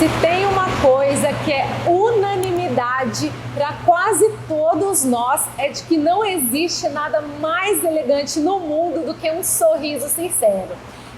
Se tem uma coisa que é unanimidade para quase todos nós, é de que não existe nada mais elegante no mundo do que um sorriso sincero.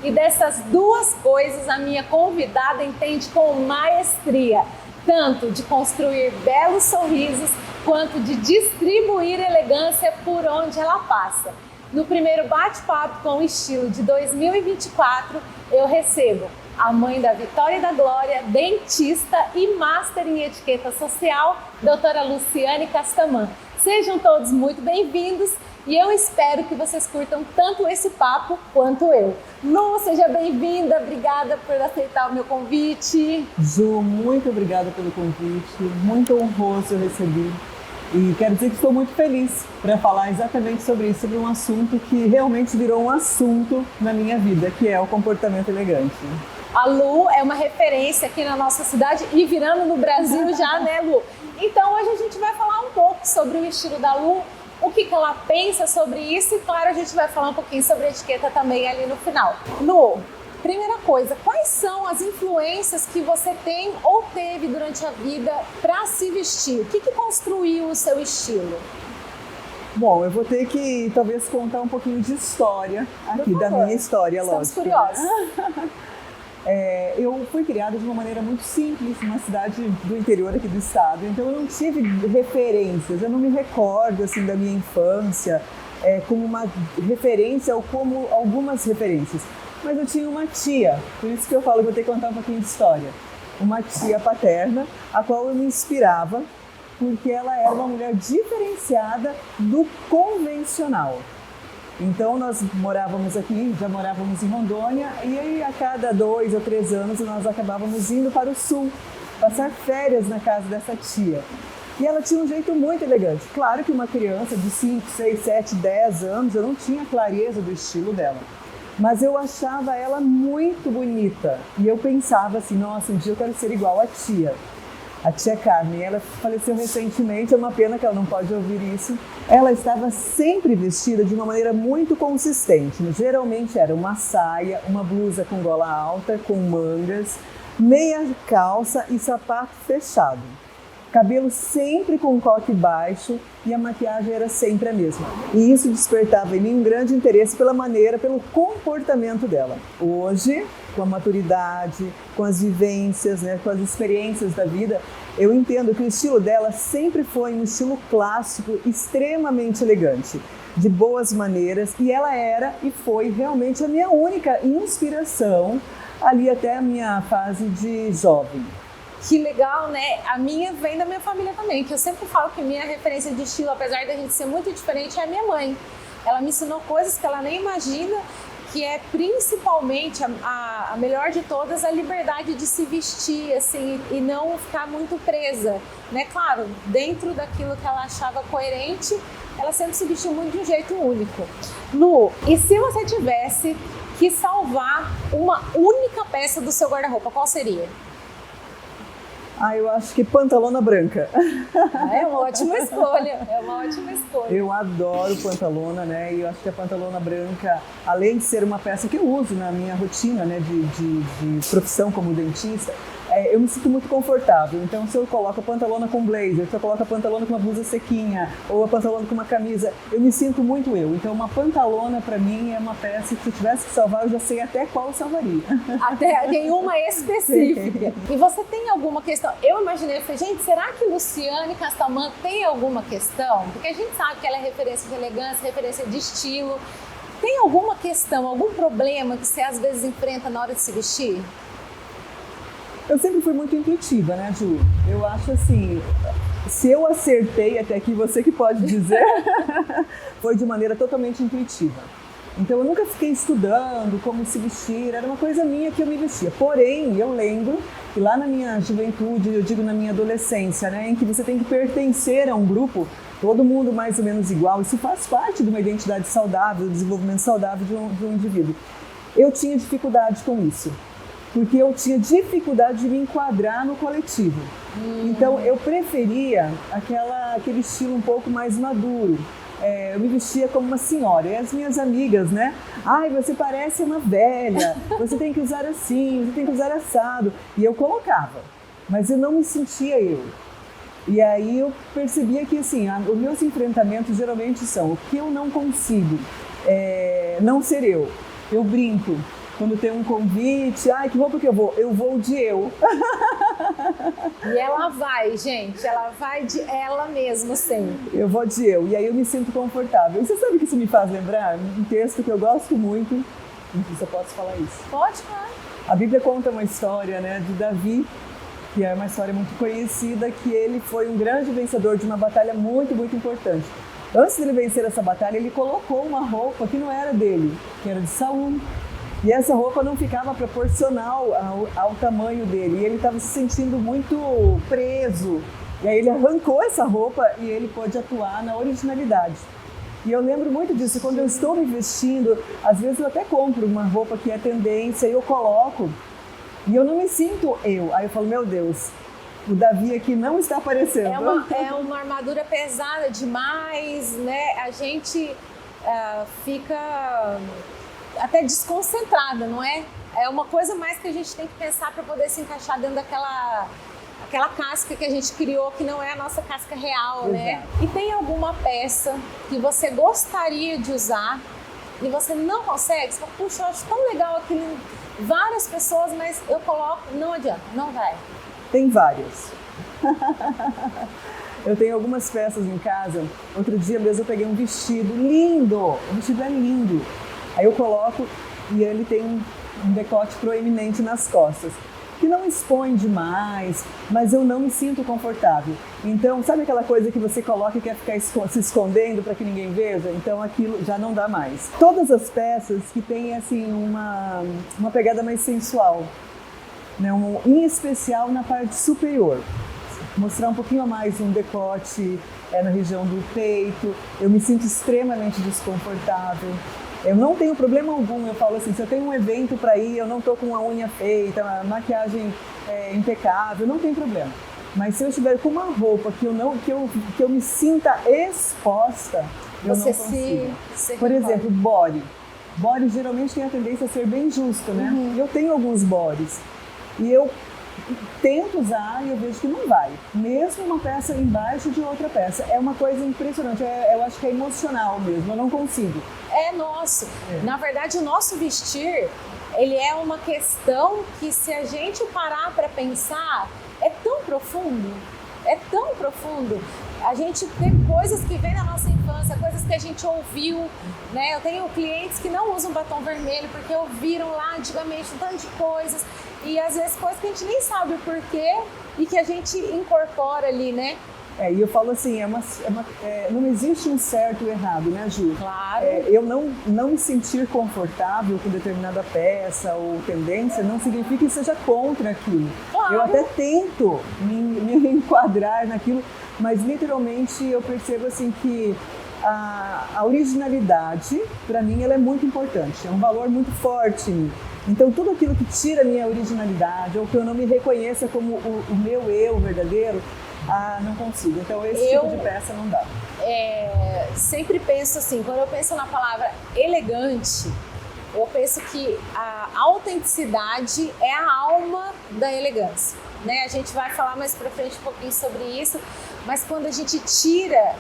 E dessas duas coisas, a minha convidada entende com maestria, tanto de construir belos sorrisos, quanto de distribuir elegância por onde ela passa. No primeiro bate-papo com o estilo de 2024, eu recebo a mãe da Vitória e da Glória, dentista e master em etiqueta social, doutora Luciane Castaman. Sejam todos muito bem-vindos e eu espero que vocês curtam tanto esse papo quanto eu. Lu, seja bem-vinda, obrigada por aceitar o meu convite. Ju, muito obrigada pelo convite, muito honroso eu recebi. E quero dizer que estou muito feliz para falar exatamente sobre isso, sobre um assunto que realmente virou um assunto na minha vida, que é o comportamento elegante. A Lu é uma referência aqui na nossa cidade e virando no Brasil já, né, Lu? Então hoje a gente vai falar um pouco sobre o estilo da Lu, o que ela pensa sobre isso e, claro, a gente vai falar um pouquinho sobre a etiqueta também ali no final. Lu, primeira coisa, quais são as influências que você tem ou teve durante a vida para se vestir? O que construiu o seu estilo? Bom, eu vou ter que talvez contar um pouquinho de história aqui, da minha história, Estamos lógico. curiosos. Eu fui criada de uma maneira muito simples, numa cidade do interior aqui do estado, então eu não tive referências, eu não me recordo assim da minha infância como uma referência ou como algumas referências. Mas eu tinha uma tia, por isso que eu falo que vou ter que contar um pouquinho de história. Uma tia paterna, a qual eu me inspirava, porque ela era uma mulher diferenciada do convencional. Então nós morávamos aqui, já morávamos em Rondônia, e aí a cada 2 ou 3 anos nós acabávamos indo para o sul, passar férias na casa dessa tia. E ela tinha um jeito muito elegante. Claro que uma criança de 5, 6, 7, 10 anos, eu não tinha clareza do estilo dela. Mas eu achava ela muito bonita. E eu pensava assim, nossa, um dia eu quero ser igual a tia Carmen. Ela faleceu recentemente, é uma pena que ela não pode ouvir isso. Ela estava sempre vestida de uma maneira muito consistente. Geralmente era uma saia, uma blusa com gola alta, com mangas, meia calça e sapato fechado. Cabelo sempre com coque baixo e a maquiagem era sempre a mesma. E isso despertava em mim um grande interesse pela maneira, pelo comportamento dela. Hoje, com a maturidade, com as vivências, com as experiências da vida, eu entendo que o estilo dela sempre foi um estilo clássico, extremamente elegante, de boas maneiras, e ela era e foi realmente a minha única inspiração ali até a minha fase de jovem. Que legal, né? A minha vem da minha família também, que eu sempre falo que minha referência de estilo, apesar da gente ser muito diferente, é a minha mãe. Ela me ensinou coisas que ela nem imagina, que é principalmente a melhor de todas, a liberdade de se vestir, assim, e não ficar muito presa, né? Claro, dentro daquilo que ela achava coerente, ela sempre se vestiu muito de um jeito único. Lu, e se você tivesse que salvar uma única peça do seu guarda-roupa, qual seria? Eu acho que pantalona branca. É uma ótima escolha, é uma ótima escolha. Eu adoro pantalona, e eu acho que a pantalona branca, além de ser uma peça que eu uso na minha rotina, de profissão como dentista, eu me sinto muito confortável. Então, se eu coloco a pantalona com blazer, se eu coloco a pantalona com uma blusa sequinha, ou a pantalona com uma camisa, eu me sinto muito eu. Então, uma pantalona, para mim, é uma peça que, se eu tivesse que salvar, eu já sei até qual eu salvaria. Até nenhuma específica. E você tem alguma questão? Eu imaginei, gente, será que Luciane Castaman tem alguma questão? Porque a gente sabe que ela é referência de elegância, referência de estilo. Tem alguma questão, algum problema que você às vezes enfrenta na hora de se vestir? Eu sempre fui muito intuitiva, Ju? Eu acho assim, se eu acertei até aqui, você que pode dizer, foi de maneira totalmente intuitiva. Então eu nunca fiquei estudando como se vestir, era uma coisa minha que eu me vestia. Porém, eu lembro que lá na minha juventude, eu digo na minha adolescência, em que você tem que pertencer a um grupo, todo mundo mais ou menos igual, isso faz parte de uma identidade saudável, do desenvolvimento saudável de um indivíduo. Eu tinha dificuldade com isso, porque eu tinha dificuldade de me enquadrar no coletivo. Então eu preferia aquele estilo um pouco mais maduro. eu me vestia como uma senhora. E as minhas amigas, né? Ai, você parece uma velha, você tem que usar assim, você tem que usar assado. E eu colocava, mas eu não me sentia eu. E aí eu percebia que, assim, os meus enfrentamentos geralmente são o que eu não consigo não ser eu. Eu brinco. Quando tem um convite, ai, que roupa que eu vou? Eu vou de eu. E ela vai, gente, ela vai de ela mesma sempre. Eu vou de eu, e aí eu me sinto confortável. E você sabe que isso me faz lembrar? Um texto que eu gosto muito, não sei se eu posso falar isso. Pode falar. A Bíblia conta uma história, né, de Davi, que é uma história muito conhecida, que ele foi um grande vencedor de uma batalha muito, muito importante. Antes de ele vencer essa batalha, ele colocou uma roupa que não era dele, que era de Saul. E essa roupa não ficava proporcional ao tamanho dele. E ele estava se sentindo muito preso. E aí ele arrancou essa roupa e ele pôde atuar na originalidade. E eu lembro muito disso. Quando eu estou me vestindo, às vezes eu até compro uma roupa que é tendência e eu coloco. E eu não me sinto eu. Aí eu falo, meu Deus, o Davi aqui não está aparecendo. É uma armadura pesada demais, né? A gente fica até desconcentrada, não é? É uma coisa mais que a gente tem que pensar para poder se encaixar dentro daquela casca que a gente criou, que não é a nossa casca real, né? E tem alguma peça que você gostaria de usar e você não consegue? Você fala, puxa, eu acho tão legal aquilo em várias pessoas, mas eu coloco, não adianta, não vai. Tem várias. Eu tenho algumas peças em casa. Outro dia mesmo eu peguei um vestido lindo, o vestido é lindo. Aí eu coloco e ele tem um decote proeminente nas costas, que não expõe demais, mas eu não me sinto confortável. Então, sabe aquela coisa que você coloca e quer ficar se escondendo para que ninguém veja? Então aquilo já não dá mais. Todas as peças que têm assim uma pegada mais sensual, né? Em especial na parte superior. Mostrar um pouquinho a mais um decote na região do peito, eu me sinto extremamente desconfortável. Eu não tenho problema algum, eu falo assim, se eu tenho um evento para ir, eu não estou com a unha feita, a maquiagem impecável, não tem problema. Mas se eu estiver com uma roupa que eu me sinta exposta, eu não consigo. Por exemplo, body. Body geralmente tem a tendência a ser bem justo, né? Uhum. Eu tenho alguns bodies e eu tento usar e eu vejo que não vai. Mesmo uma peça embaixo de outra peça. É uma coisa impressionante, eu acho que é emocional mesmo, eu não consigo. É nosso. Na verdade, o nosso vestir, ele é uma questão que, se a gente parar para pensar, é tão profundo, A gente tem coisas que vêm da nossa infância, coisas que a gente ouviu, né? Eu tenho clientes que não usam batom vermelho porque ouviram lá antigamente um tanto de coisas, e às vezes coisas que a gente nem sabe o porquê e que a gente incorpora ali, né? E eu falo assim, não existe um certo e errado, né, Ju? Claro. Eu não me sentir confortável com determinada peça ou tendência não significa que seja contra aquilo. Claro. Eu até tento me enquadrar naquilo, mas literalmente eu percebo assim que a originalidade, para mim, ela é muito importante, é um valor muito forte em mim. Então, tudo aquilo que tira a minha originalidade ou que eu não me reconheça como o meu eu verdadeiro, não consigo. Então, esse tipo de peça não dá. Sempre penso assim, quando eu penso na palavra elegante, eu penso que a autenticidade é a alma da elegância, né? A gente vai falar mais pra frente um pouquinho sobre isso, mas quando a gente tira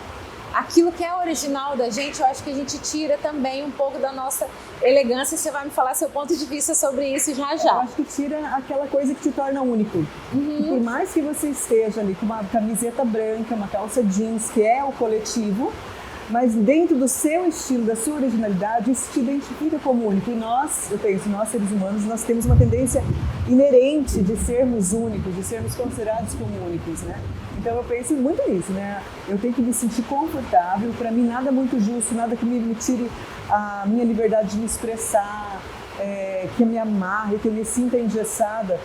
aquilo que é original da gente, eu acho que a gente tira também um pouco da nossa elegância. Você vai me falar seu ponto de vista sobre isso já. Eu acho que tira aquela coisa que te torna único. Uhum. E por mais que você esteja ali com uma camiseta branca, uma calça jeans, que é o coletivo, mas dentro do seu estilo, da sua originalidade, isso te identifica como único. E nós seres humanos, nós temos uma tendência inerente de sermos únicos, de sermos considerados como únicos, né? Então eu penso muito nisso, né? Eu tenho que me sentir confortável, para mim nada muito justo, nada que me tire a minha liberdade de me expressar, que me amarre, que eu me sinta engessada.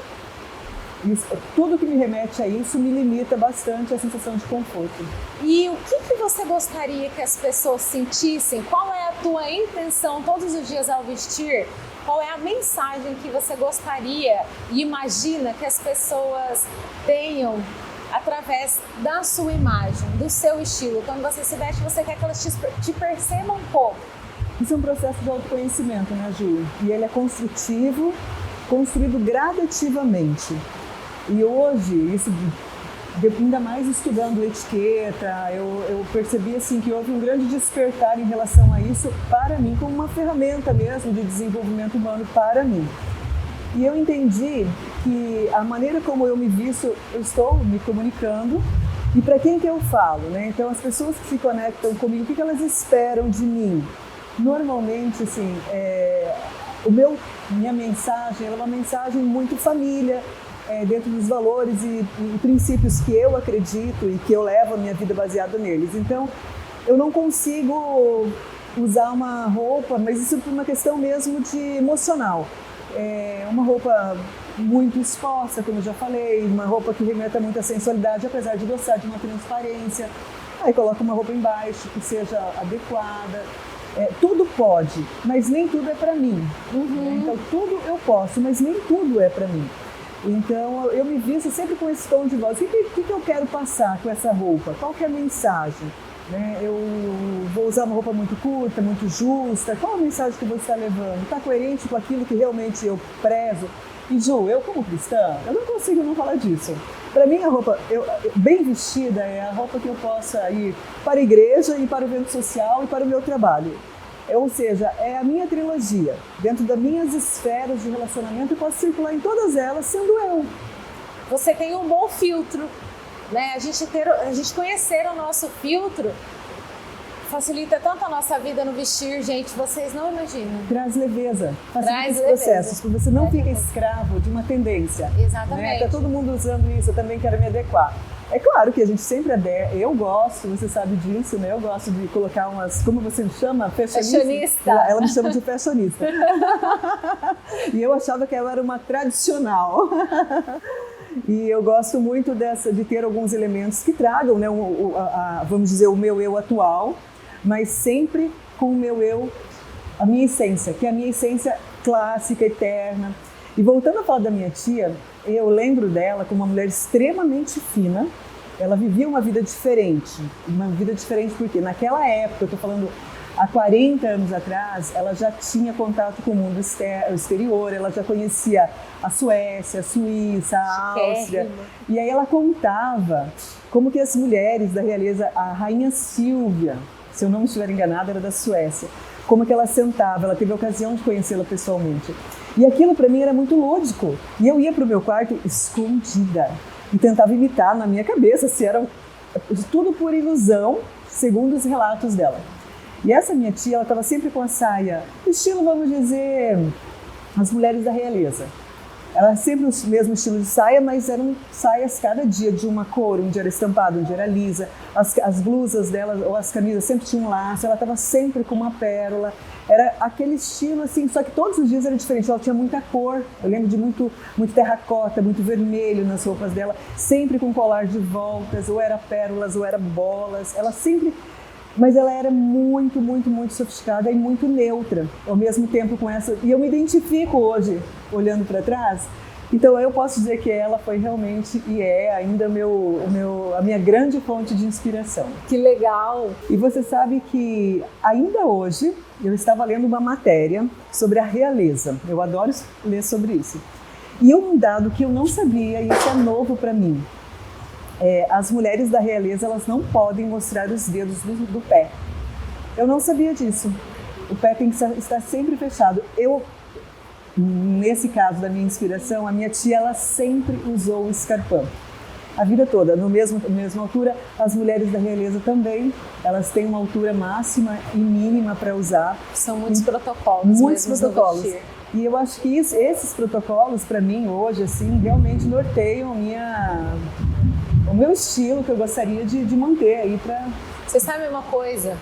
Tudo que me remete a isso me limita bastante a sensação de conforto. E o que você gostaria que as pessoas sentissem? Qual é a tua intenção todos os dias ao vestir? Qual é a mensagem que você gostaria e imagina que as pessoas tenham através da sua imagem, do seu estilo. Quando você se veste, você quer que elas te percebam como? Isso é um processo de autoconhecimento, né, Ju? E ele é construtivo, construído gradativamente. E hoje, isso, ainda mais estudando etiqueta, eu percebi assim, que houve um grande despertar em relação a isso para mim, como uma ferramenta mesmo de desenvolvimento humano para mim. E eu entendi que a maneira como eu me visto, eu estou me comunicando e para quem que eu falo, né? Então, as pessoas que se conectam comigo, o que elas esperam de mim? Normalmente, assim, minha mensagem ela é uma mensagem muito família, dentro dos valores e princípios que eu acredito e que eu levo a minha vida baseada neles. Então, eu não consigo usar uma roupa, mas isso por uma questão mesmo de emocional. Uma roupa muito exposta, como eu já falei, uma roupa que remeta muito à sensualidade, apesar de gostar de uma transparência. Aí coloco uma roupa embaixo que seja adequada. Tudo pode, mas nem tudo é para mim. Então tudo eu posso, mas nem tudo é para mim. Então eu me visto sempre com esse tom de voz. O que eu quero passar com essa roupa? Qual que é a mensagem? Eu vou usar uma roupa muito curta, muito justa. Qual a mensagem que eu vou estar levando? Está coerente com aquilo que realmente eu prezo? E Ju, eu como cristã, eu não consigo não falar disso. Para mim, a roupa bem vestida é a roupa que eu possa ir para a igreja e para o evento social e para o meu trabalho. Ou seja, é a minha trilogia. Dentro das minhas esferas de relacionamento, eu posso circular em todas elas sendo eu. Você tem um bom filtro, né? A gente conhecer o nosso filtro facilita tanto a nossa vida no vestir, gente, vocês não imaginam. Traz leveza, facilita os processos, porque você não fica escravo de uma tendência. Exatamente. Tá todo mundo usando isso, eu também quero me adequar. É claro que a gente sempre eu gosto, você sabe disso, né? Eu gosto de colocar umas, como você me chama? Fashionista. Ela me chama de fashionista. E eu achava que ela era uma tradicional. E eu gosto muito de ter alguns elementos que tragam, né, vamos dizer, o meu eu atual, mas sempre com o meu eu, a minha essência, que é a minha essência clássica, eterna. E voltando a falar da minha tia, eu lembro dela como uma mulher extremamente fina. Ela vivia uma vida diferente porque naquela época, eu estou falando há 40 anos atrás, ela já tinha contato com o mundo exterior, ela já conhecia a Suécia, a Suíça, a Áustria. E aí ela contava como que as mulheres da realeza, a rainha Silvia, se eu não estiver enganada, era da Suécia, como que ela sentava, ela teve a ocasião de conhecê-la pessoalmente. E aquilo para mim era muito lúdico. E eu ia para o meu quarto escondida e tentava imitar na minha cabeça se era tudo por ilusão, segundo os relatos dela. E essa minha tia, ela estava sempre com a saia, estilo, vamos dizer, as mulheres da realeza. Era sempre o mesmo estilo de saia, mas eram saias cada dia de uma cor, um dia era estampado, um dia era lisa. As blusas dela, ou as camisas, sempre tinham um laço, ela estava sempre com uma pérola. Era aquele estilo assim, só que todos os dias era diferente, ela tinha muita cor. Eu lembro de muito terracota, muito vermelho nas roupas dela, sempre com colar de voltas, ou era pérolas, ou era bolas. Ela sempre... Mas ela era muito, muito, muito sofisticada e muito neutra, ao mesmo tempo com essa... E eu me identifico hoje, olhando para trás. Então eu posso dizer que ela foi realmente, e é ainda a minha grande fonte de inspiração. Que legal! E você sabe que ainda hoje eu estava lendo uma matéria sobre a realeza. Eu adoro ler sobre isso. E um dado que eu não sabia, e isso é novo para mim. As mulheres da realeza, elas não podem mostrar os dedos do pé. Eu não sabia disso. O pé tem que estar sempre fechado. Nesse caso da minha inspiração, a minha tia, ela sempre usou o escarpão. A vida toda, na mesma altura. As mulheres da realeza também, elas têm uma altura máxima e mínima para usar. São muitos protocolos. Muitos protocolos. E eu acho que esses protocolos, para mim, hoje, assim, realmente norteiam o meu estilo que eu gostaria de manter aí para... Você sabe uma coisa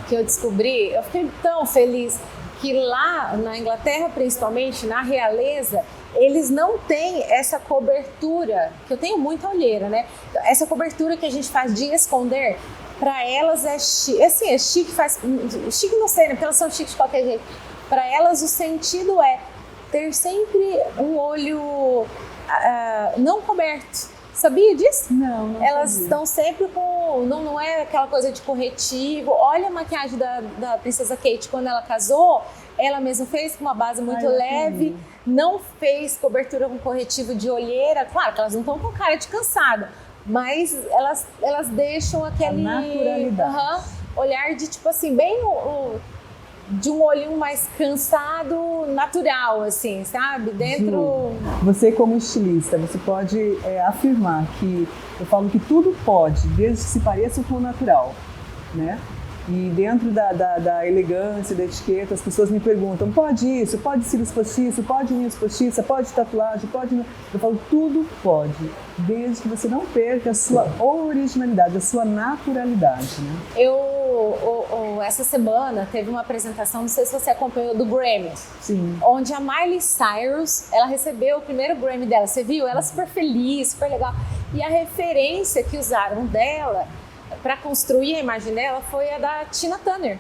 que eu descobri? Eu fiquei tão feliz que lá na Inglaterra, principalmente, na realeza, eles não têm essa cobertura, que eu tenho muita olheira, né? Essa cobertura que a gente faz de esconder, para elas é chique. Assim, é chique, chique não sei, né? Porque elas são chiques de qualquer jeito. Para elas o sentido é ter sempre um olho não coberto. Sabia disso? Não Elas sabia. estão sempre com... Não é aquela coisa de corretivo. Olha a maquiagem da Princesa Kate quando ela casou. Ela mesma fez com uma base muito leve. Não fez cobertura com corretivo de olheira. Claro que elas não estão com cara de cansada. Mas elas deixam aquele... A naturalidade. Olhar de tipo assim, bem... de um olhinho mais cansado, natural, assim, sabe? Dentro... Você como estilista, você pode afirmar que, eu falo que tudo pode, desde que se pareça com o natural, né? E dentro da elegância, da etiqueta, as pessoas me perguntam, pode isso, pode cílios postiço, pode unhas postiça, pode tatuagem, pode... Eu falo, tudo pode, desde que você não perca a sua originalidade, a sua naturalidade, né? Essa semana teve uma apresentação, não sei se você acompanhou, do Grammy. Sim. Onde a Miley Cyrus, ela recebeu o primeiro Grammy dela, você viu? Ela super feliz, super legal. E a referência que usaram dela para construir a imagem dela foi a da Tina Turner.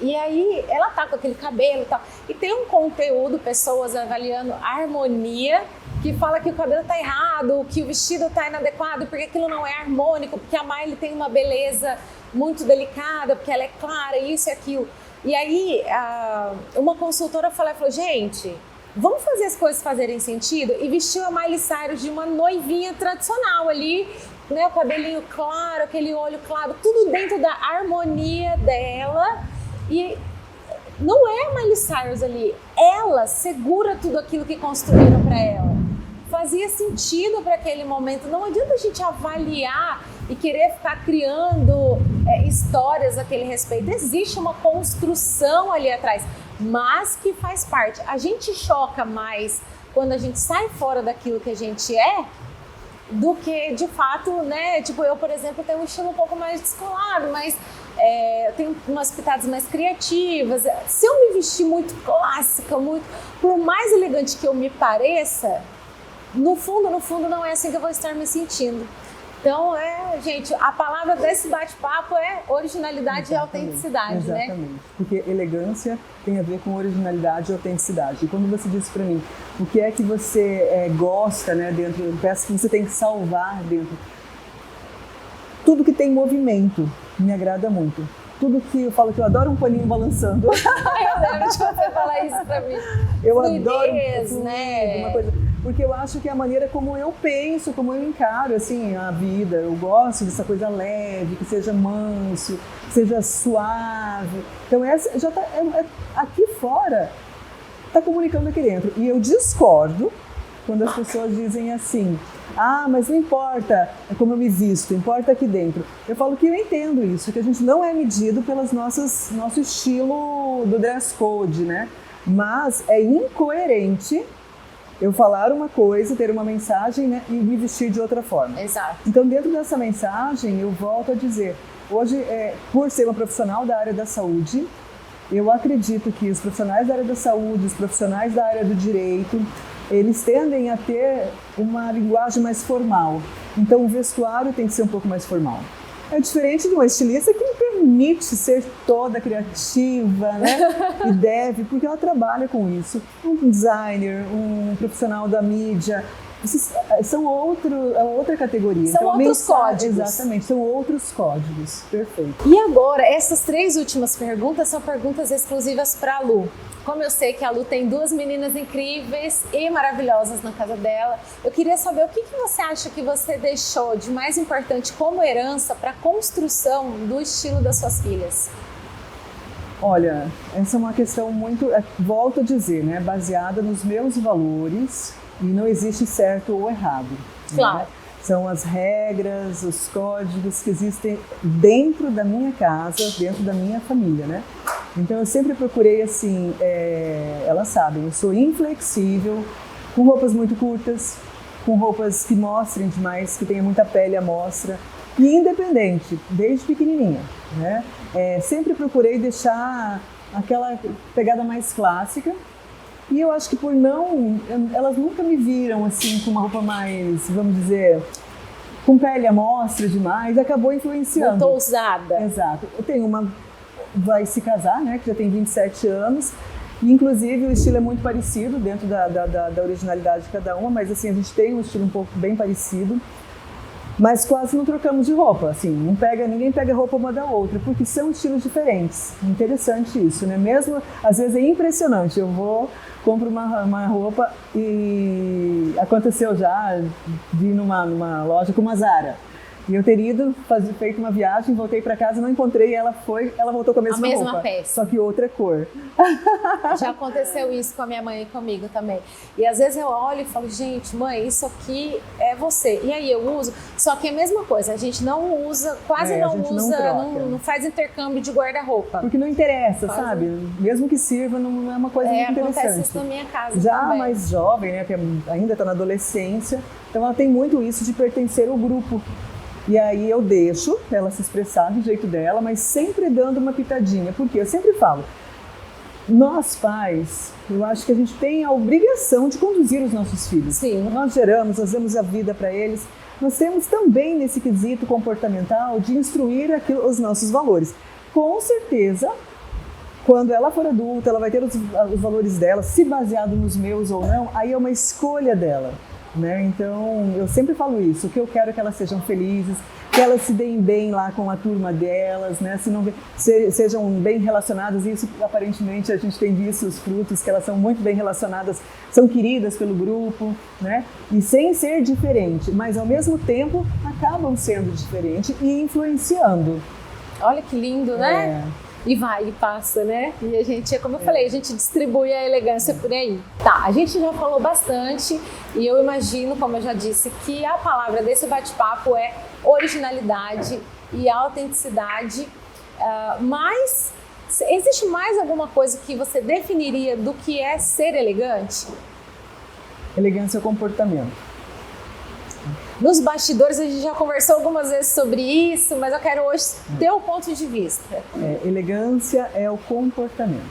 E aí ela tá com aquele cabelo e tal. E tem um conteúdo, pessoas avaliando a harmonia, que fala que o cabelo tá errado, que o vestido tá inadequado, porque aquilo não é harmônico, porque a Miley tem uma beleza muito delicada, porque ela é clara, isso e aquilo. E aí uma consultora falou, gente, vamos fazer as coisas fazerem sentido? E vestiu a Miley Cyrus de uma noivinha tradicional ali, né, o cabelinho claro, aquele olho claro, tudo dentro da harmonia dela. E não é a Miley Cyrus ali, ela segura tudo aquilo que construíram para ela. Fazia sentido para aquele momento. Não adianta a gente avaliar e querer ficar criando histórias a aquele respeito. Existe uma construção ali atrás, mas que faz parte. A gente choca mais quando a gente sai fora daquilo que a gente é, do que de fato, né? Tipo, eu, por exemplo, tenho um estilo um pouco mais descolado, mas eu tenho umas pitadas mais criativas. Se eu me vestir muito clássica, por mais elegante que eu me pareça, no fundo, não é assim que eu vou estar me sentindo. Então, gente, a palavra desse bate-papo é originalidade. Exatamente. E autenticidade, exatamente, né? Porque elegância tem a ver com originalidade e autenticidade. E quando você disse para mim, o que é que você gosta, né, dentro, eu peço que você tem que salvar dentro. Tudo que tem movimento me agrada muito. Tudo que eu falo que eu adoro um paninho balançando. Eu lembro de você falar isso pra mim. Eu Fluidez, adoro né? Uma coisa, porque eu acho que é a maneira como eu penso, como eu encaro assim, a vida. Eu gosto dessa coisa leve, que seja manso, que seja suave. Então essa já tá aqui fora, está comunicando aqui dentro. E eu discordo quando as pessoas dizem assim, mas não importa como eu me visto, importa aqui dentro. Eu falo que eu entendo isso, que a gente não é medido pelos nosso estilo do dress code, né? Mas é incoerente eu falar uma coisa, ter uma mensagem, né, e me vestir de outra forma. Exato. Então, dentro dessa mensagem, eu volto a dizer, hoje, por ser uma profissional da área da saúde, eu acredito que os profissionais da área da saúde, os profissionais da área do direito, eles tendem a ter uma linguagem mais formal. Então, o vestuário tem que ser um pouco mais formal. É diferente de uma estilista que me permite ser toda criativa, né? E deve, porque ela trabalha com isso. Um designer, um profissional da mídia, são outra categoria. São então, outros códigos. Exatamente, são outros códigos. Perfeito. E agora, essas 3 últimas perguntas são perguntas exclusivas para a Lu. Como eu sei que a Lu tem 2 meninas incríveis e maravilhosas na casa dela, eu queria saber o que você acha que você deixou de mais importante como herança para a construção do estilo das suas filhas? Olha, essa é uma questão muito, volto a dizer, né, baseada nos meus valores e não existe certo ou errado. Claro. Né? São as regras, os códigos que existem dentro da minha casa, dentro da minha família, né? Então eu sempre procurei assim, elas sabem, eu sou inflexível, com roupas muito curtas, com roupas que mostrem demais, que tenha muita pele à mostra, e independente, desde pequenininha, né? Sempre procurei deixar aquela pegada mais clássica, e eu acho que elas nunca me viram assim com uma roupa mais, vamos dizer, com pele à mostra demais, acabou influenciando. Muito ousada. Exato. Eu tenho vai se casar, né, que já tem 27 anos, e inclusive o estilo é muito parecido dentro da originalidade de cada uma, mas assim, a gente tem um estilo um pouco bem parecido. Mas quase não trocamos de roupa, assim, ninguém pega roupa uma da outra, porque são estilos diferentes. Interessante isso, né? Mesmo, às vezes é impressionante, compro uma roupa e aconteceu já de ir numa loja com uma Zara. E eu ter ido, feito uma viagem, voltei para casa, não encontrei, ela voltou com a mesma roupa. Peça. Só que outra cor. Já aconteceu isso com a minha mãe e comigo também. E às vezes eu olho e falo, gente, mãe, isso aqui é você. E aí eu uso, só que é a mesma coisa, a gente não usa, não faz intercâmbio de guarda-roupa. Porque não interessa, sabe? Mesmo que sirva, não é uma coisa muito interessante. Acontece isso na minha casa já também. Mais jovem, né, que ainda está na adolescência, então ela tem muito isso de pertencer ao grupo. E aí eu deixo ela se expressar do jeito dela, mas sempre dando uma pitadinha. Porque eu sempre falo, nós pais, eu acho que a gente tem a obrigação de conduzir os nossos filhos. Sim. Nós damos a vida para eles. Nós temos também, nesse quesito comportamental, de instruir os nossos valores. Com certeza, quando ela for adulta, ela vai ter os valores dela, se baseado nos meus ou não, aí é uma escolha dela. Né? Então, eu sempre falo isso, o que eu quero é que elas sejam felizes, que elas se deem bem lá com a turma delas, né? Sejam bem relacionadas, e isso aparentemente a gente tem visto os frutos, que elas são muito bem relacionadas, são queridas pelo grupo, né? E sem ser diferente, mas ao mesmo tempo acabam sendo diferentes e influenciando. Olha que lindo, né? E vai e passa, né? E a gente, como eu falei, a gente distribui a elegância por aí. Tá, a gente já falou bastante e eu imagino, como eu já disse, que a palavra desse bate-papo é originalidade e autenticidade. Mas existe mais alguma coisa que você definiria do que é ser elegante? Elegância é comportamento. Nos bastidores a gente já conversou algumas vezes sobre isso, mas eu quero hoje ter o ponto de vista. Elegância é o comportamento.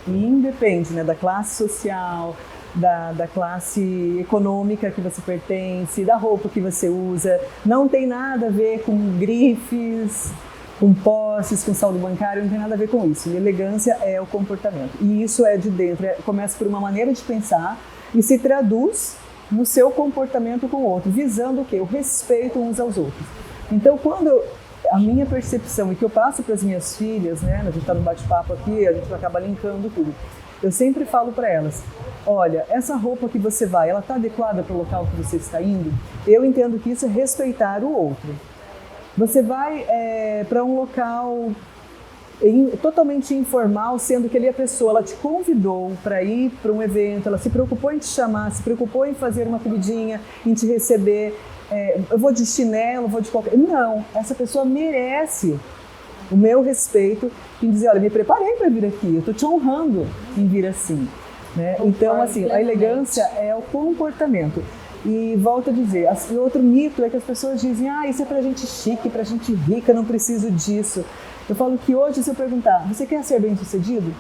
E independe, né, da classe social, da classe econômica que você pertence, da roupa que você usa. Não tem nada a ver com grifes, com posses, com saldo bancário, não tem nada a ver com isso. E elegância é o comportamento. E isso é de dentro, começa por uma maneira de pensar e se traduz no seu comportamento com o outro, visando o quê? O respeito uns aos outros. Então, a minha percepção e que eu passo para as minhas filhas, né, a gente está no bate-papo aqui, a gente acaba linkando tudo, eu sempre falo para elas, olha, essa roupa que você vai, ela está adequada para o local que você está indo? Eu entendo que isso é respeitar o outro. Você vai para um local totalmente informal, sendo que ali a pessoa, ela te convidou para ir para um evento, ela se preocupou em te chamar, se preocupou em fazer uma comidinha, em te receber, eu vou de chinelo, vou de qualquer... Não, essa pessoa merece o meu respeito em dizer, olha, me preparei para vir aqui, eu estou te honrando em vir assim. Né? Então, assim, a elegância é o comportamento. E volto a dizer, outro mito é que as pessoas dizem, isso é pra gente chique, pra gente rica, não preciso disso. Eu falo que hoje, se eu perguntar, você quer ser bem-sucedido?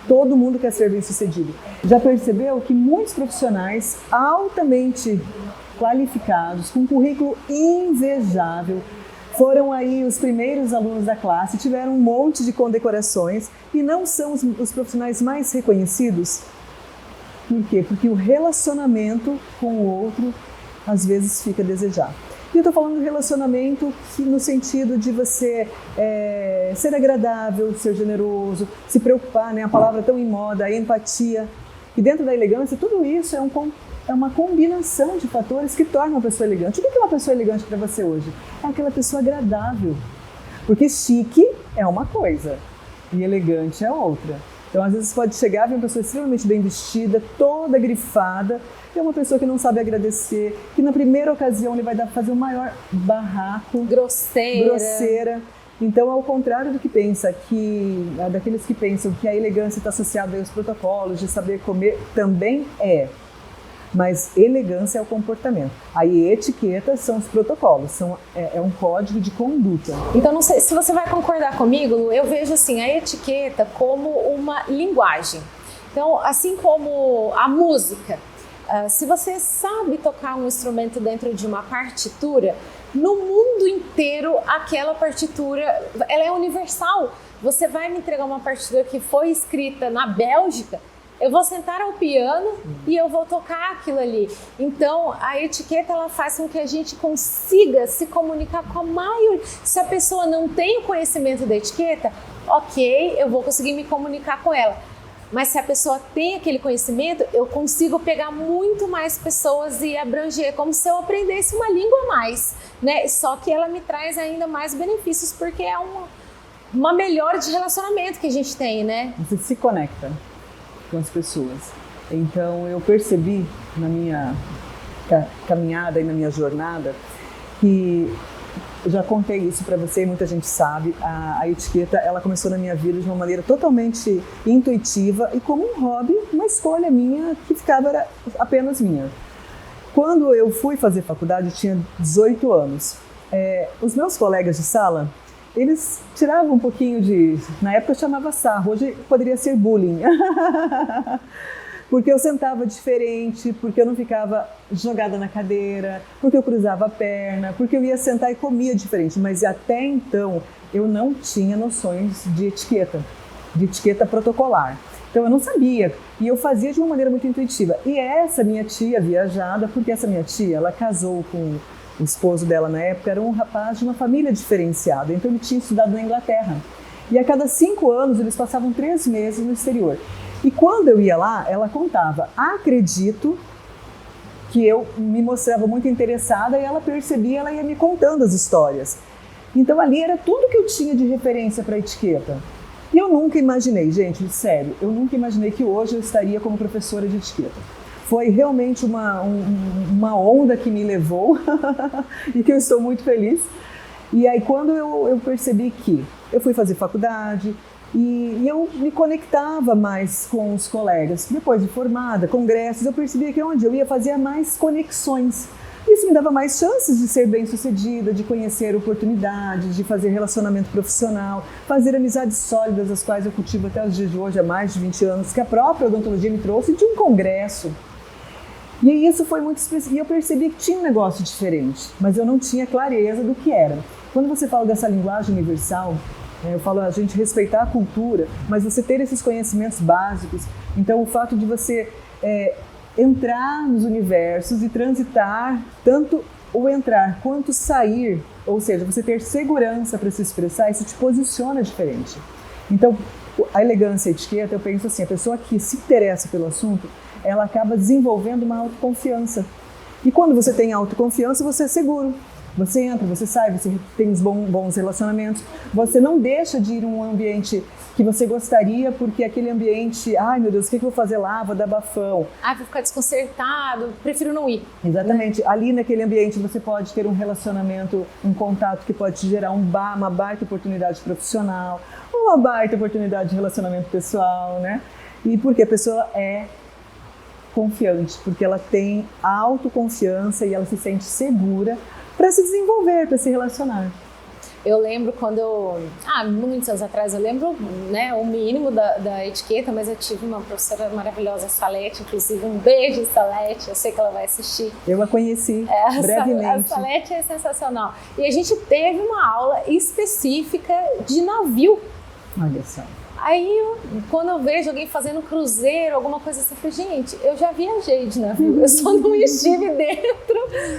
Todo mundo quer ser bem-sucedido. Já percebeu que muitos profissionais altamente qualificados, com um currículo invejável, foram aí os primeiros alunos da classe, tiveram um monte de condecorações e não são os profissionais mais reconhecidos? Por quê? Porque o relacionamento com o outro, às vezes, fica a desejar. E eu estou falando de relacionamento no sentido de você ser agradável, ser generoso, se preocupar, né? A palavra tão em moda, a empatia. E dentro da elegância, tudo isso é uma combinação de fatores que tornam uma pessoa elegante. O que é uma pessoa elegante para você hoje? É aquela pessoa agradável. Porque chique é uma coisa e elegante é outra. Então, às vezes, pode chegar e ver uma pessoa extremamente bem vestida, toda grifada, e é uma pessoa que não sabe agradecer, que na primeira ocasião ele vai fazer o maior barraco. Grosseira. Então, ao contrário do que pensa, daqueles que pensam que a elegância está associada aos protocolos, de saber comer, também é. Mas elegância é o comportamento. Aí etiquetas são os protocolos, é um código de conduta. Então, não sei se você vai concordar comigo, eu vejo assim, a etiqueta como uma linguagem. Então, assim como a música, se você sabe tocar um instrumento dentro de uma partitura, no mundo inteiro aquela partitura, ela é universal. Você vai me entregar uma partitura que foi escrita na Bélgica, Eu vou sentar ao piano e eu vou tocar aquilo ali. Então, a etiqueta, ela faz com que a gente consiga se comunicar com a maioria. Se a pessoa não tem o conhecimento da etiqueta, ok, eu vou conseguir me comunicar com ela. Mas se a pessoa tem aquele conhecimento, eu consigo pegar muito mais pessoas e abranger, como se eu aprendesse uma língua a mais, né? Só que ela me traz ainda mais benefícios, porque é uma melhora de relacionamento que a gente tem, né? Você se conecta com as pessoas. Então eu percebi na minha caminhada e na minha jornada que eu já contei isso para você e muita gente sabe, a etiqueta ela começou na minha vida de uma maneira totalmente intuitiva e como um hobby, uma escolha minha que era apenas minha. Quando eu fui fazer faculdade, eu tinha 18 anos. Os meus colegas de sala, eles tiravam um pouquinho na época eu chamava sarro, hoje poderia ser bullying. Porque eu sentava diferente, porque eu não ficava jogada na cadeira, porque eu cruzava a perna, porque eu ia sentar e comia diferente. Mas até então eu não tinha noções de etiqueta protocolar. Então eu não sabia e eu fazia de uma maneira muito intuitiva. E essa minha tia viajada, porque essa minha tia, ela casou com o esposo dela na época, era um rapaz de uma família diferenciada, então ele tinha estudado na Inglaterra. E a cada 5 anos eles passavam 3 meses no exterior. E quando eu ia lá, ela contava, acredito que eu me mostrava muito interessada e ela percebia, ela ia me contando as histórias. Então ali era tudo que eu tinha de referência para etiqueta. E eu nunca imaginei, gente, sério, eu nunca imaginei que hoje eu estaria como professora de etiqueta. Foi realmente uma onda que me levou e que eu estou muito feliz. E aí quando eu percebi que eu fui fazer faculdade e eu me conectava mais com os colegas, depois de formada, congressos, eu percebia que onde eu ia fazia mais conexões. Isso me dava mais chances de ser bem-sucedida, de conhecer oportunidades, de fazer relacionamento profissional, fazer amizades sólidas, as quais eu cultivo até os dias de hoje, há mais de 20 anos, que a própria odontologia me trouxe de um congresso. E isso foi muito específico. E eu percebi que tinha um negócio diferente, mas eu não tinha clareza do que era. Quando você fala dessa linguagem universal, eu falo a gente respeitar a cultura, mas você ter esses conhecimentos básicos. Então, o fato de você entrar nos universos e transitar, tanto o entrar quanto sair, ou seja, você ter segurança para se expressar, isso te posiciona diferente. Então, a elegância e a etiqueta, eu penso assim, a pessoa que se interessa pelo assunto, ela acaba desenvolvendo uma autoconfiança. E quando você tem autoconfiança, você é seguro. Você entra, você sai, você tem os bons relacionamentos. Você não deixa de ir em um ambiente que você gostaria, porque aquele ambiente, ai meu Deus, o que eu vou fazer lá? Vou dar bafão. Vou ficar desconcertado, prefiro não ir. Exatamente. Ali naquele ambiente você pode ter um relacionamento, um contato que pode te gerar uma baita oportunidade profissional, uma baita oportunidade de relacionamento pessoal, né? E porque a pessoa é confiante, porque ela tem autoconfiança e ela se sente segura para se desenvolver, para se relacionar. Eu lembro quando muitos anos atrás, eu lembro, né, o mínimo da etiqueta, mas eu tive uma professora maravilhosa, Salete, inclusive um beijo, Salete, eu sei que ela vai assistir. Eu a conheci brevemente. A Salete é sensacional. E a gente teve uma aula específica de navio. Olha só. Aí, quando eu vejo alguém fazendo cruzeiro, alguma coisa assim, eu falei, gente, eu já viajei de navio, eu só não estive dentro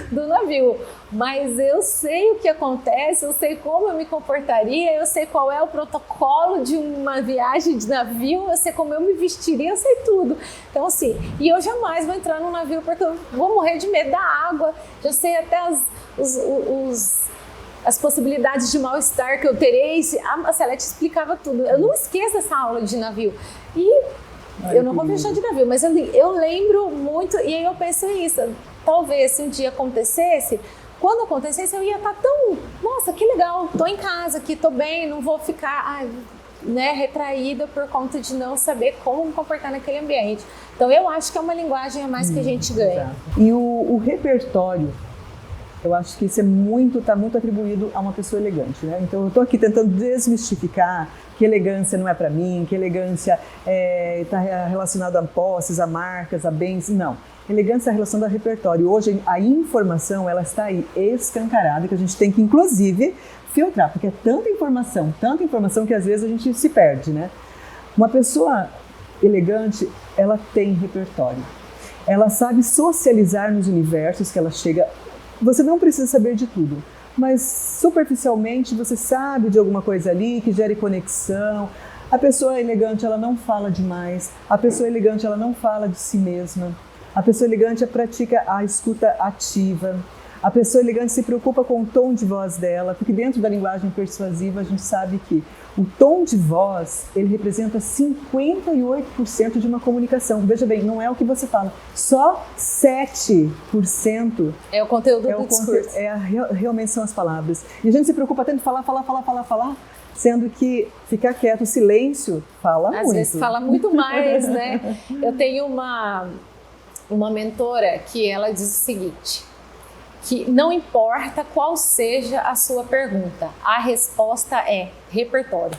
do navio. Mas eu sei o que acontece, eu sei como eu me comportaria, eu sei qual é o protocolo de uma viagem de navio, eu sei como eu me vestiria, eu sei tudo. Então, assim, e eu jamais vou entrar num navio porque eu vou morrer de medo da água, já sei até as possibilidades de mal-estar que eu terei. A Celeste explicava tudo. Eu não esqueço essa aula de navio. E eu não vou viajar de navio, mas eu lembro muito, e aí eu pensei isso, talvez se um dia acontecesse, quando acontecesse eu ia estar tão, nossa, que legal, tô em casa aqui, tô bem, não vou ficar retraída por conta de não saber como me comportar naquele ambiente. Então eu acho que é uma linguagem a mais que a gente ganha. Exato. E o repertório, eu acho que isso está muito atribuído a uma pessoa elegante, né? Então eu estou aqui tentando desmistificar que elegância não é para mim, que elegância está relacionada a posses, a marcas, a bens. Não, elegância é relacionada a repertório. Hoje a informação ela está aí escancarada, que a gente tem que inclusive filtrar, porque é tanta informação que às vezes a gente se perde, né? Uma pessoa elegante, ela tem repertório. Ela sabe socializar nos universos que ela chega. Você não precisa saber de tudo, mas superficialmente você sabe de alguma coisa ali que gere conexão. A pessoa elegante, ela não fala demais. A pessoa elegante, ela não fala de si mesma. A pessoa elegante pratica a escuta ativa. A pessoa elegante se preocupa com o tom de voz dela, porque dentro da linguagem persuasiva a gente sabe que o tom de voz, ele representa 58% de uma comunicação. Veja bem, não é o que você fala, só 7% é o conteúdo do discurso. Realmente são as palavras. E a gente se preocupa tanto em falar, sendo que ficar quieto, o silêncio fala muito. Às vezes fala muito mais, né? Eu tenho uma mentora que ela diz o seguinte, que não importa qual seja a sua pergunta, a resposta é repertório.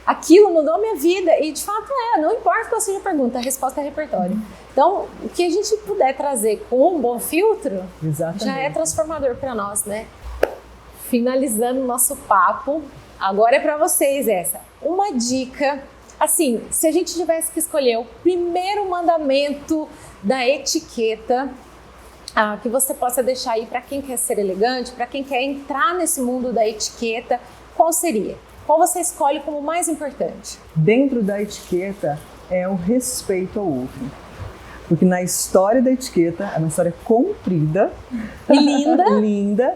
Aquilo mudou minha vida e de fato não importa qual seja a pergunta, a resposta é repertório. Então, o que a gente puder trazer com um bom filtro, exatamente, já é transformador para nós, né? Finalizando o nosso papo, agora é para vocês essa. Uma dica, assim, se a gente tivesse que escolher o primeiro mandamento da etiqueta, que você possa deixar aí para quem quer ser elegante, para quem quer entrar nesse mundo da etiqueta, qual seria? Qual você escolhe como mais importante? Dentro da etiqueta é o respeito ao outro. Porque na história da etiqueta, é uma história comprida e linda, linda,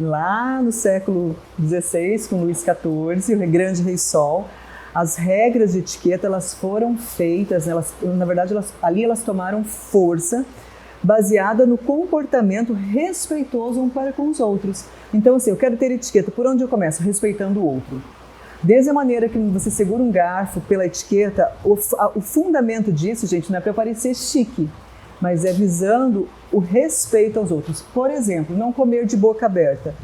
lá no século XVI, com Luís XIV, o grande Rei Sol, as regras de etiqueta elas foram feitas, na verdade ali elas tomaram força, baseada no comportamento respeitoso um para com os outros. Então, assim, eu quero ter etiqueta. Por onde eu começo? Respeitando o outro. Desde a maneira que você segura um garfo pela etiqueta, o fundamento disso, gente, não é para parecer chique, mas é visando o respeito aos outros. Por exemplo, não comer de boca aberta.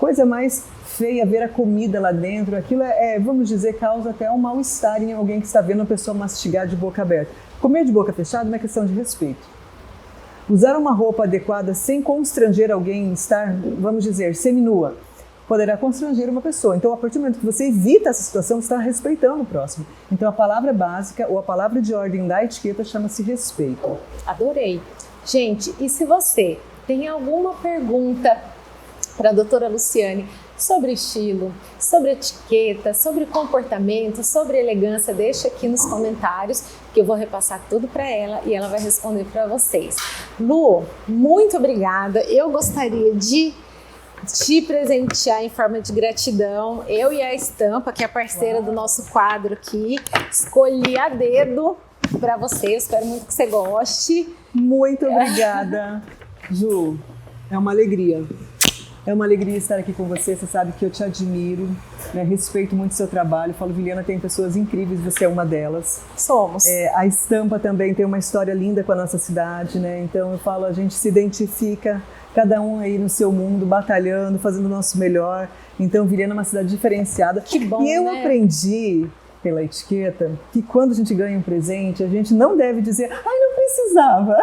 Coisa mais feia ver a comida lá dentro, aquilo vamos dizer, causa até um mal-estar em alguém que está vendo a pessoa mastigar de boca aberta. Comer de boca fechada é uma questão de respeito. Usar uma roupa adequada sem constranger alguém, estar, vamos dizer, seminua, poderá constranger uma pessoa. Então, a partir do momento que você evita essa situação, você está respeitando o próximo. Então, a palavra básica ou a palavra de ordem da etiqueta chama-se respeito. Adorei. Gente, e se você tem alguma pergunta para a doutora Luciane sobre estilo, sobre etiqueta, sobre comportamento, sobre elegância, deixa aqui nos comentários que eu vou repassar tudo para ela e ela vai responder para vocês. Lu, muito obrigada. Eu gostaria de te presentear em forma de gratidão. Eu e a Estampa, que é a parceira do nosso quadro aqui, escolhi a dedo para você. Eu espero muito que você goste. Muito obrigada, Ju. É uma alegria. É uma alegria estar aqui com você. Você sabe que eu te admiro, né? Respeito muito o seu trabalho. Falo, Viliana, tem pessoas incríveis, você é uma delas. Somos. A Estampa também tem uma história linda com a nossa cidade, né? Então eu falo, a gente se identifica, cada um aí no seu mundo, batalhando, fazendo o nosso melhor. Então Viliana é uma cidade diferenciada. Que bom, e eu né? aprendi pela etiqueta que quando a gente ganha um presente, a gente não deve dizer, ai, não precisava.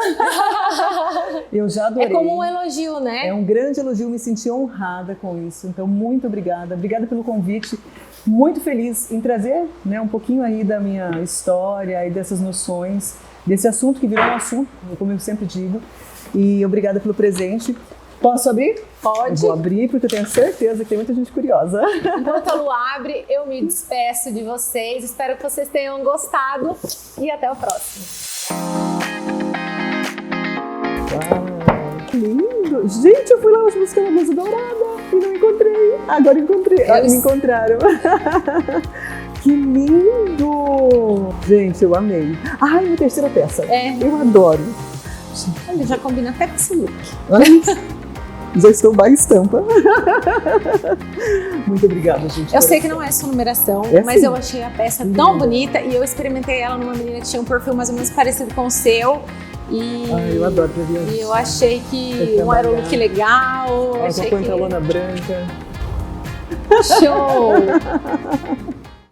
Eu já adorei. É como um elogio, né? É um grande elogio, me senti honrada com isso. Então, muito obrigada. Obrigada pelo convite. Muito feliz em trazer, né, um pouquinho aí da minha história e dessas noções, desse assunto que virou um assunto, como eu sempre digo. E obrigada pelo presente. Posso abrir? Pode. Eu vou abrir porque eu tenho certeza que tem muita gente curiosa. Enquanto a Lu abre, eu me despeço de vocês. Espero que vocês tenham gostado e até o próximo. Que lindo! Gente, eu fui lá hoje buscar uma blusa dourada e não encontrei. Agora encontrei. Me encontraram. Que lindo! Gente, eu amei. Ai, minha terceira peça. Eu adoro. Olha, já combina até com esse look. Já estou by Estampa. Muito obrigada, gente. Eu sei que não é sua numeração, mas eu achei a peça tão bonita e eu experimentei ela numa menina que tinha um perfil mais ou menos parecido com o seu. Eu adoro pra ver. E eu achei que não era um look legal. Ela já põe a lona branca. Show!